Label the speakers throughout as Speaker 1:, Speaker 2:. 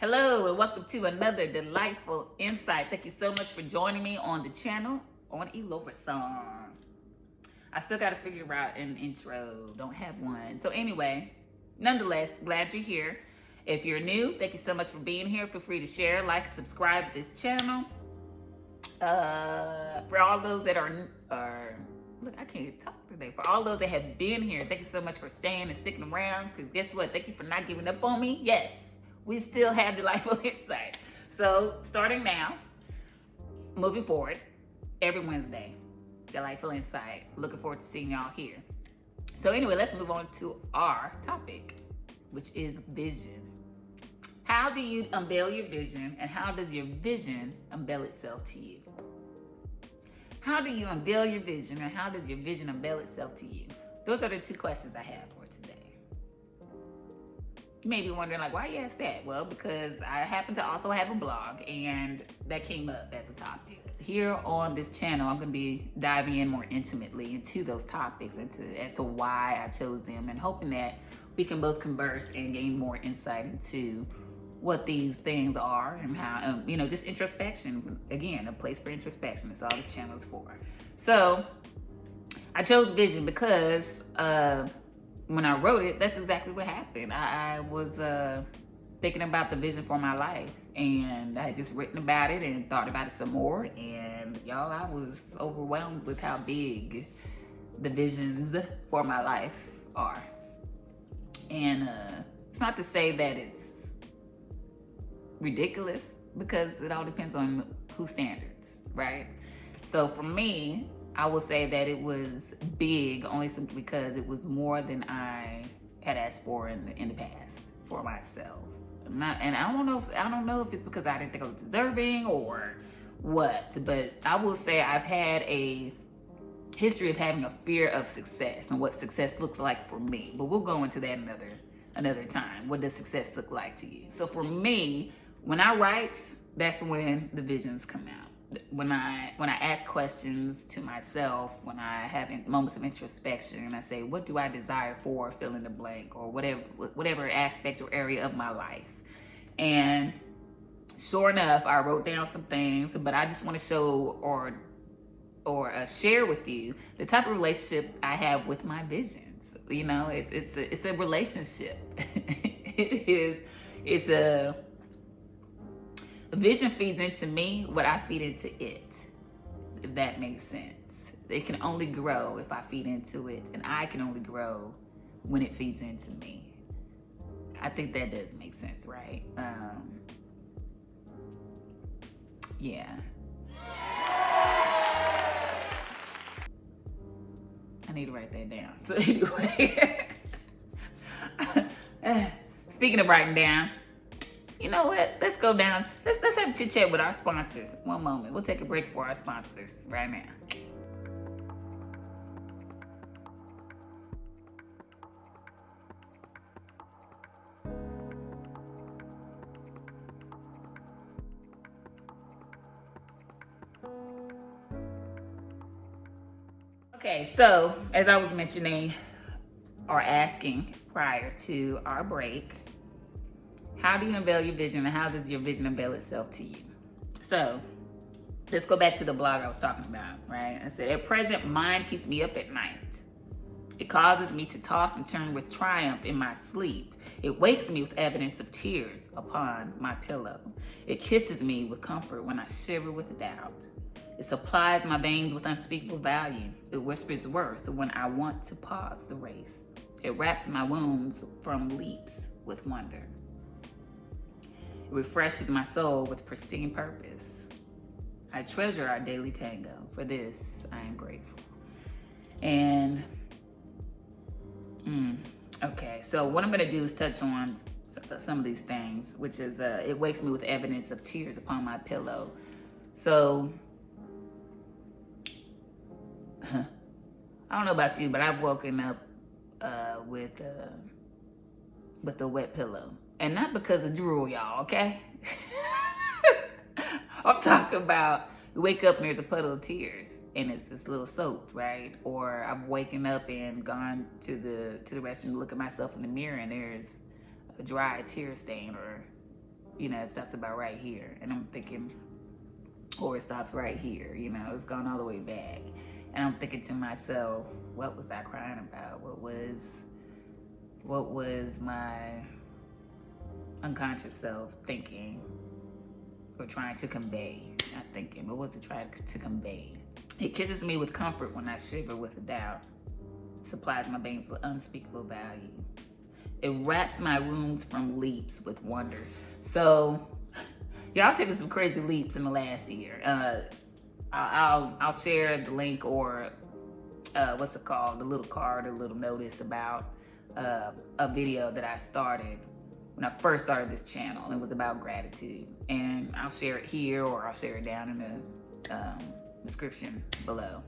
Speaker 1: Hello and welcome to another delightful insight. Thank you so much for joining me on the channel on elorasong. I still got to figure out an intro. Don't have one. So anyway, nonetheless, glad you're here. If you're new, thank you so much for being here. Feel free to share, like, subscribe to this channel. For all those that are look, I can't talk today. For all those that have been here, thank you so much for staying and sticking around. Because guess what? Thank you for not giving up on me. Yes, we still have delightful insights. So starting now, moving forward, every Wednesday, delightful insight. Looking forward to seeing y'all here. So anyway, let's move on to our topic, which is vision. How do you unveil your vision, and how does your vision unveil itself to you? How do you unveil your vision, and how does your vision unveil itself to you? Those are the two questions I have for today. You may be wondering, like, why you ask that? Well, because I happen to also have a blog, and that came up as a topic. Here on this channel, I'm going to be diving in more intimately into those topics as to why I chose them, and hoping that we can both converse and gain more insight into what these things are and how, just introspection. Again, a place for introspection. That's all this channel is for. So I chose vision because when I wrote it, that's exactly what happened. I was thinking about the vision for my life, and I had just written about it and thought about it some more. And y'all, I was overwhelmed with how big the visions for my life are. And it's not to say that it's ridiculous, because it all depends on whose standards, right? So for me, I will say that it was big only simply because it was more than I had asked for in the past for myself. And I don't know if it's because I didn't think I was deserving or what, but I will say I've had a history of having a fear of success and what success looks like for me. But we'll go into that another time. What does success look like to you? So for me, when I write, that's when the visions come out. When I ask questions to myself, when I have moments of introspection, and I say, what do I desire for, fill in the blank, or whatever aspect or area of my life. And sure enough, I wrote down some things, but I just want to show or share with you the type of relationship I have with my visions. It's a relationship. It's a vision feeds into me what I feed into it, if that makes sense. It can only grow if I feed into it, and I can only grow when it feeds into me. I think that does make sense, right? Yeah. I need to write that down. So anyway, speaking of writing down, you know what? Let's go down. Let's have a chit chat with our sponsors. One moment. We'll take a break for our sponsors right now. Okay, so as I was mentioning or asking prior to our break, how do you unveil your vision, and how does your vision unveil itself to you? So let's go back to the blog I was talking about, right? I said, at present, mind keeps me up at night. It causes me to toss and turn with triumph in my sleep. It wakes me with evidence of tears upon my pillow. It kisses me with comfort when I shiver with doubt. It supplies my veins with unspeakable value. It whispers worth when I want to pause the race. It wraps my wounds from leaps with wonder. It refreshes my soul with pristine purpose. I treasure our daily tango. For this, I am grateful. And, okay, so what I'm gonna do is touch on some of these things, which is, it wakes me with evidence of tears upon my pillow. So, I don't know about you, but I've woken up with a wet pillow. And not because of drool, y'all, okay? I'm talking about you wake up and there's a puddle of tears and it's a little soaked, right? Or I've waken up and gone to the restroom to look at myself in the mirror and there's a dry tear stain, or it stops about right here. And I'm thinking, or it stops right here, it's gone all the way back. And I'm thinking to myself, what was I crying about? What was my unconscious self thinking or trying to convey? Not thinking, but what's it trying to convey? It kisses me with comfort when I shiver with a doubt. Supplies my veins with unspeakable value. It wraps my wounds from leaps with wonder. So, y'all taking some crazy leaps in the last year. I'll share the link or what's it called? The little card, a little notice about a video that I started when I first started this channel. It was about gratitude, and I'll share it here or I'll share it down in the description below.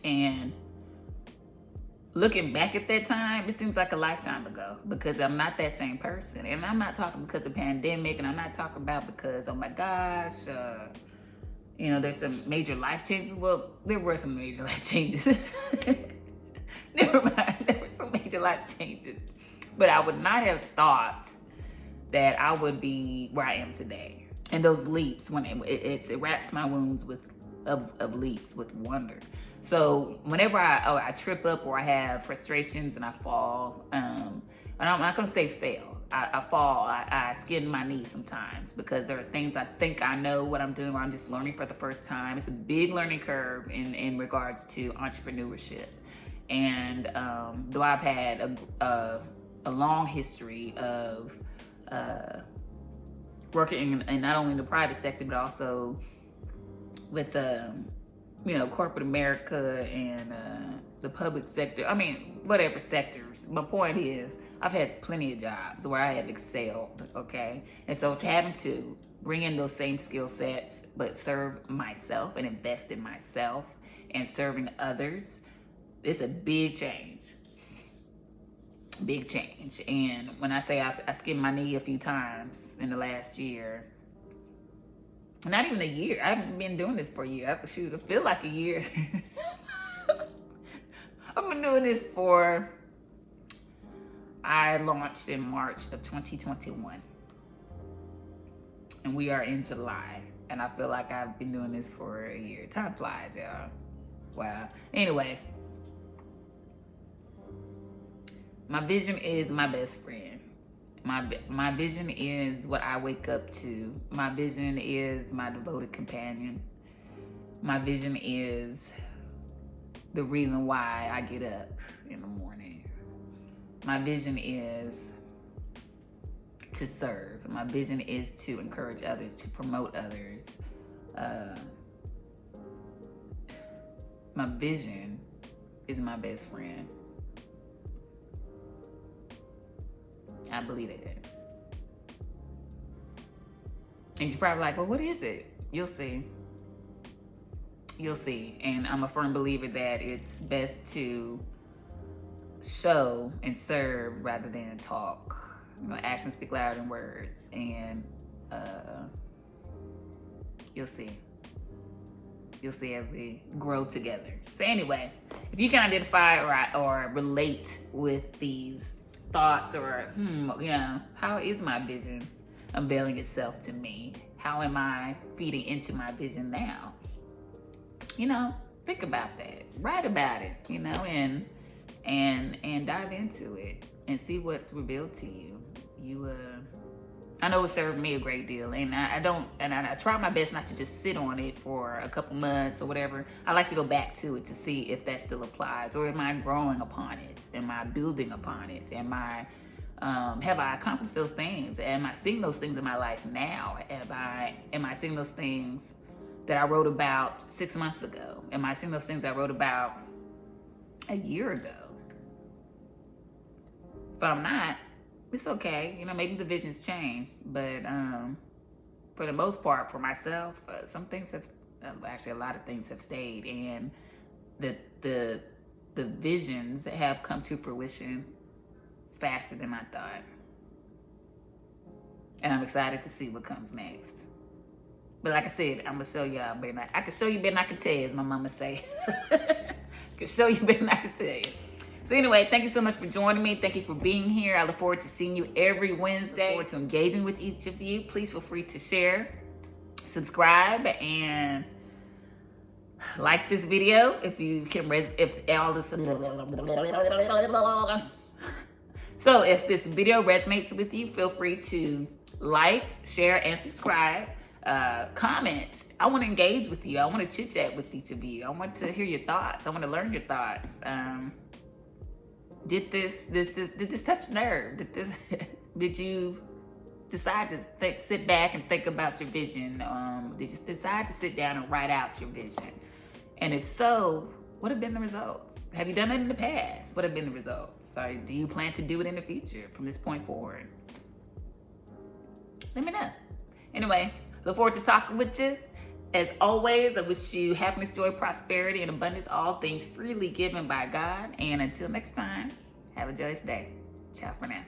Speaker 1: And looking back at that time, it seems like a lifetime ago because I'm not that same person. And I'm not talking because of the pandemic, and I'm not talking about because, oh my gosh, there's some major life changes. Well, there were some major life changes. Never mind, there were some major life changes. But I would not have thought that I would be where I am today. And those leaps, when it wraps my wounds of leaps with wonder. So whenever I trip up or I have frustrations and I fall, and I'm not gonna say fail. I fall, I skin my knees sometimes because there are things I think I know what I'm doing or I'm just learning for the first time. It's a big learning curve in regards to entrepreneurship. And though I've had a long history of working in not only in the private sector, but also with corporate America and the public sector. I mean, whatever sectors. My point is, I've had plenty of jobs where I have excelled, okay? And so having to bring in those same skill sets, but serve myself and invest in myself and serving others, it's a big change. Big change. And when I say I skinned my knee a few times in the last year, not even a year. I haven't been doing this for a year. I feel like a year. I've been doing this I launched in March of 2021. And we are in July. And I feel like I've been doing this for a year. Time flies, y'all. Wow. Anyway. My vision is my best friend. My vision is what I wake up to. My vision is my devoted companion. My vision is the reason why I get up in the morning. My vision is to serve. My vision is to encourage others, to promote others. My vision is my best friend. I believe it. And you're probably like, well, what is it? You'll see. You'll see. And I'm a firm believer that it's best to show and serve rather than talk. Actions speak louder than words. And you'll see. You'll see as we grow together. So anyway, if you can identify or relate with these thoughts or, how is my vision unveiling itself to me? How am I feeding into my vision now? Think about that. Write about it, and dive into it and see what's revealed to you. I know it served me a great deal, and I try my best not to just sit on it for a couple months or whatever. I like to go back to it to see if that still applies, or am I growing upon it? Am I building upon it? Have I accomplished those things? Am I seeing those things in my life now? Am I seeing those things that I wrote about 6 months ago? Am I seeing those things I wrote about a year ago? If I'm not, it's okay. Maybe the vision's changed, but for the most part, for myself, some things have, actually a lot of things have stayed, and the visions have come to fruition faster than I thought. And I'm excited to see what comes next. But like I said, I'm gonna show y'all better. I can show you better than I can tell you, as my mama say. I can show you better than I can tell you. So anyway, thank you so much for joining me. Thank you for being here. I look forward to seeing you every Wednesday. I look forward to engaging with each of you. Please feel free to share, subscribe, and like this video if you can if all this. So if this video resonates with you, feel free to like, share, and subscribe. Comment. I want to engage with you. I want to chit chat with each of you. I want to hear your thoughts. I want to learn your thoughts. Did this touch a nerve? Did you decide to sit back and think about your vision? Did you decide to sit down and write out your vision? And if so, what have been the results? Have you done it in the past? What have been the results? Or do you plan to do it in the future from this point forward? Let me know. Anyway, look forward to talking with you. As always, I wish you happiness, joy, prosperity, and abundance, all things freely given by God. And until next time, have a joyous day. Ciao for now.